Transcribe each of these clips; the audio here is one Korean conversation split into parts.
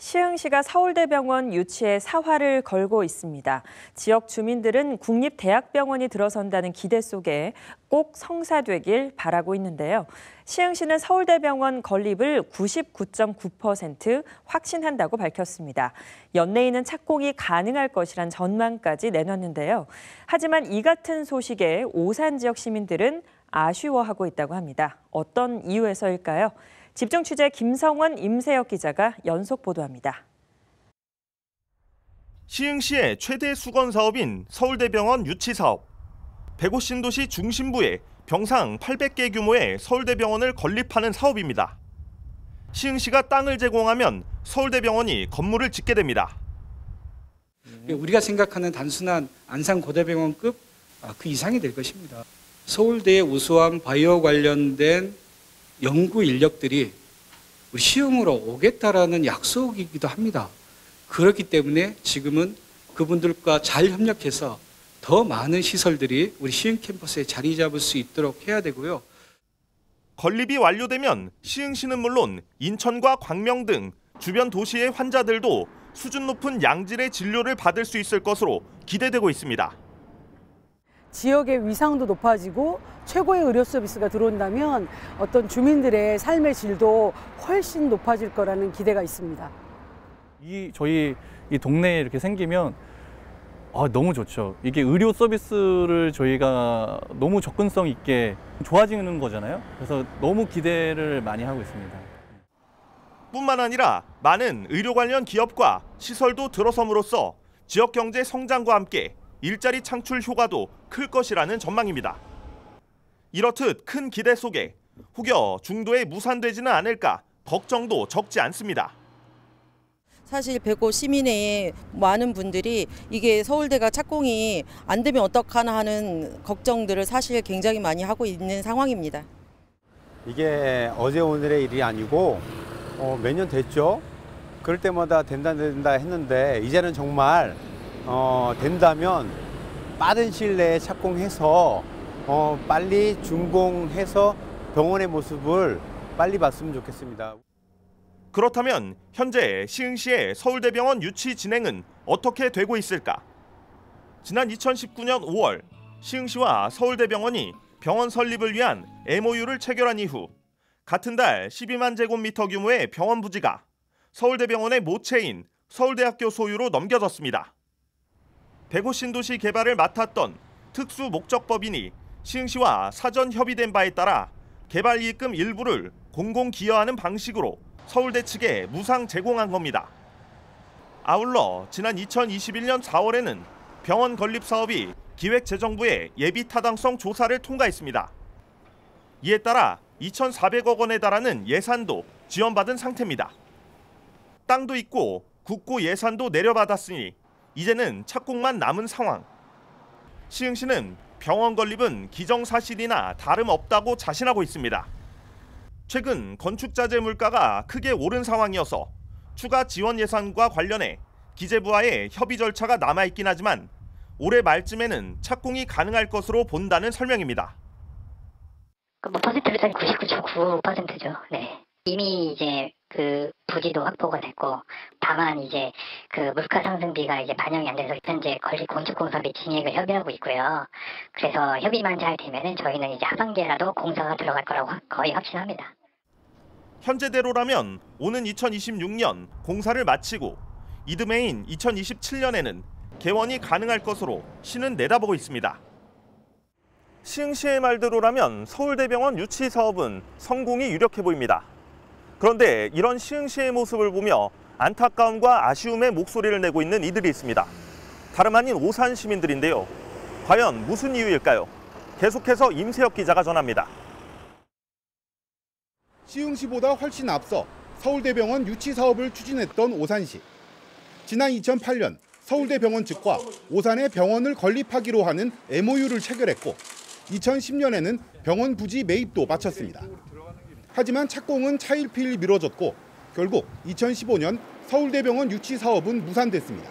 시흥시가 서울대병원 유치에 사활을 걸고 있습니다. 지역 주민들은 국립대학병원이 들어선다는 기대 속에 꼭 성사되길 바라고 있는데요. 시흥시는 서울대병원 건립을 99.9% 확신한다고 밝혔습니다. 연내에는 착공이 가능할 것이란 전망까지 내놨는데요. 하지만 이 같은 소식에 오산 지역 시민들은 아쉬워하고 있다고 합니다. 어떤 이유에서일까요? 집중 취재 김성원, 임세혁 기자가 연속 보도합니다. 시흥시의 최대 수건 사업인 서울대병원 유치 사업. 105신도시 중심부에 병상 800개 규모의 서울대병원을 건립하는 사업입니다. 시흥시가 땅을 제공하면 서울대병원이 건물을 짓게 됩니다. 우리가 생각하는 단순한 안산고대병원급 그 이상이 될 것입니다. 서울대의 우수한 바이오 관련된 연구 인력들이 우리 시흥으로 오겠다라는 약속이기도 합니다. 그렇기 때문에 지금은 그분들과 잘 협력해서 더 많은 시설들이 우리 시흥 캠퍼스에 자리 잡을 수 있도록 해야 되고요. 건립이 완료되면 시흥시는 물론 인천과 광명 등 주변 도시의 환자들도 수준 높은 양질의 진료를 받을 수 있을 것으로 기대되고 있습니다. 지역의 위상도 높아지고 최고의 의료 서비스가 들어온다면 어떤 주민들의 삶의 질도 훨씬 높아질 거라는 기대가 있습니다. 저희 이 동네에 이렇게 생기면 너무 좋죠. 이게 의료 서비스를 저희가 너무 접근성 있게 좋아지는 거잖아요. 그래서 너무 기대를 많이 하고 있습니다. 뿐만 아니라 많은 의료 관련 기업과 시설도 들어섬으로써 지역 경제 성장과 함께 일자리 창출 효과도 클 것이라는 전망입니다. 이렇듯 큰 기대 속에 혹여 중도에 무산되지는 않을까 걱정도 적지 않습니다. 사실 105 시민회의 많은 분들이 이게 서울대가 착공이 안 되면 어떡하나 하는 걱정들을 사실 굉장히 많이 하고 있는 상황입니다. 이게 어제 오늘의 일이 아니고 몇 년 됐죠. 그럴 때마다 된다 했는데 이제는 정말 된다면 빠른 시일 내에 착공해서 빨리 준공해서 병원의 모습을 빨리 봤으면 좋겠습니다. 그렇다면 현재 시흥시의 서울대병원 유치 진행은 어떻게 되고 있을까? 지난 2019년 5월 시흥시와 서울대병원이 병원 설립을 위한 MOU를 체결한 이후 같은 달 12만 제곱미터 규모의 병원 부지가 서울대병원의 모체인 서울대학교 소유로 넘겨졌습니다. 105신도시 개발을 맡았던 특수목적법인이 시흥시와 사전 협의된 바에 따라 개발 이익금 일부를 공공 기여하는 방식으로 서울대 측에 무상 제공한 겁니다. 아울러 지난 2021년 4월에는 병원 건립 사업이 기획재정부의 예비 타당성 조사를 통과했습니다. 이에 따라 2,400억 원에 달하는 예산도 지원받은 상태입니다. 땅도 있고 국고 예산도 내려받았으니 이제는 착공만 남은 상황. 시흥시는 병원 건립은 기정사실이나 다름없다고 자신하고 있습니다. 최근 건축자재 물가가 크게 오른 상황이어서 추가 지원 예산과 관련해 기재부와의 협의 절차가 남아있긴 하지만 올해 말쯤에는 착공이 가능할 것으로 본다는 설명입니다. 퍼센트로 99.9%죠. 네. 이미 이제 그 부지도 확보가 됐고, 다만 이제 그 물가 상승비가 이제 반영이 안 돼서 현재 건립 건축공사비 진행을 협의하고 있고요. 그래서 협의만 잘 되면은 저희는 이제 하반기에라도 공사가 들어갈 거라고 거의 확신합니다. 현재대로라면 오는 2026년 공사를 마치고 이듬해인 2027년에는 개원이 가능할 것으로 시는 내다보고 있습니다. 시흥시의 말대로라면 서울대병원 유치 사업은 성공이 유력해 보입니다. 그런데 이런 시흥시의 모습을 보며 안타까움과 아쉬움의 목소리를 내고 있는 이들이 있습니다. 다름 아닌 오산 시민들인데요. 과연 무슨 이유일까요? 계속해서 임세혁 기자가 전합니다. 시흥시보다 훨씬 앞서 서울대병원 유치 사업을 추진했던 오산시. 지난 2008년 서울대병원 측과 오산에 병원을 건립하기로 하는 MOU를 체결했고 2010년에는 병원 부지 매입도 마쳤습니다. 하지만 착공은 차일피일 미뤄졌고 결국 2015년 서울대병원 유치 사업은 무산됐습니다.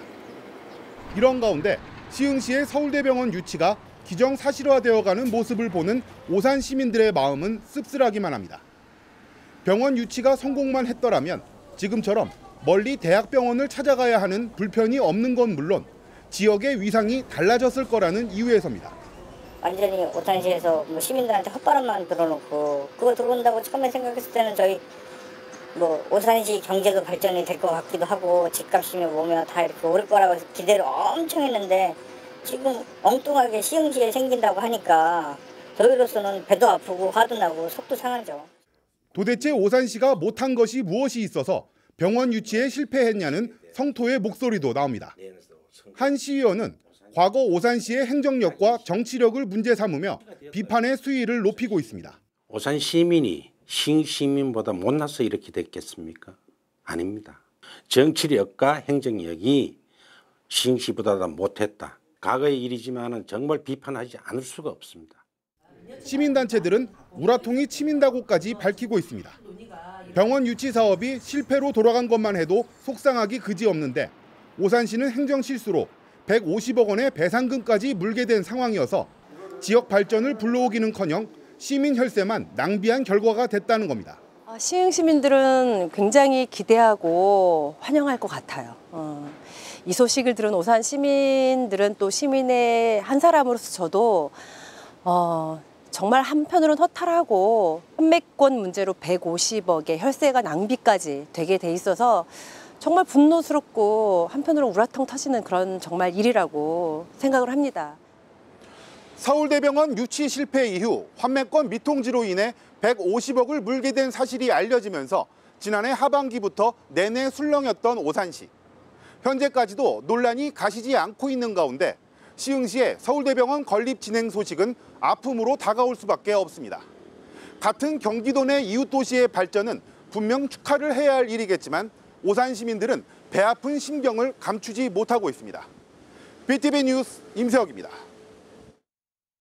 이런 가운데 시흥시의 서울대병원 유치가 기정사실화되어가는 모습을 보는 오산 시민들의 마음은 씁쓸하기만 합니다. 병원 유치가 성공만 했더라면 지금처럼 멀리 대학병원을 찾아가야 하는 불편이 없는 건 물론 지역의 위상이 달라졌을 거라는 이유에서입니다. 완전히 오산시에서 뭐 시민들한테 헛바람만 들어놓고 그거 들어온다고 처음에 생각했을 때는 저희 뭐 오산시 경제도 발전이 될 것 같기도 하고 집값이며 뭐며 다 이렇게 오를 거라고 기대를 엄청 했는데 지금 엉뚱하게 시흥시에 생긴다고 하니까 저희로서는 배도 아프고 화도 나고 속도 상하죠. 도대체 오산시가 못한 것이 무엇이 있어서 병원 유치에 실패했냐는 성토의 목소리도 나옵니다. 한 시의원은 과거 오산시의 행정력과 정치력을 문제 삼으며 비판의 수위를 높이고 있습니다. 오산 시민이 시흥 시민보다 못나서 이렇게 됐겠습니까? 아닙니다. 정치력과 행정력이 시흥시보다 못했다. 과거의 일이지만 정말 비판하지 않을 수가 없습니다. 시민단체들은 우라통이 치민다고까지 밝히고 있습니다. 병원 유치 사업이 실패로 돌아간 것만 해도 속상하기 그지없는데 오산시는 행정 실수로 150억 원의 배상금까지 물게 된 상황이어서 지역 발전을 불러오기는커녕 시민 혈세만 낭비한 결과가 됐다는 겁니다. 시흥 시민들은 굉장히 기대하고 환영할 것 같아요. 이 소식을 들은 오산 시민들은 또 시민의 한 사람으로서 저도 정말 한편으로는 허탈하고 판매권 문제로 150억의 혈세가 낭비까지 되게 돼 있어서 정말 분노스럽고 한편으로 우라통 터지는 그런 정말 일이라고 생각을 합니다. 서울대병원 유치 실패 이후 환매권 미통지로 인해 150억을 물게 된 사실이 알려지면서 지난해 하반기부터 내내 술렁였던 오산시. 현재까지도 논란이 가시지 않고 있는 가운데 시흥시의 서울대병원 건립 진행 소식은 아픔으로 다가올 수밖에 없습니다. 같은 경기도 내 이웃 도시의 발전은 분명 축하를 해야 할 일이겠지만 오산 시민들은 배 아픈 심경을 감추지 못하고 있습니다. BTV 뉴스 임세혁입니다.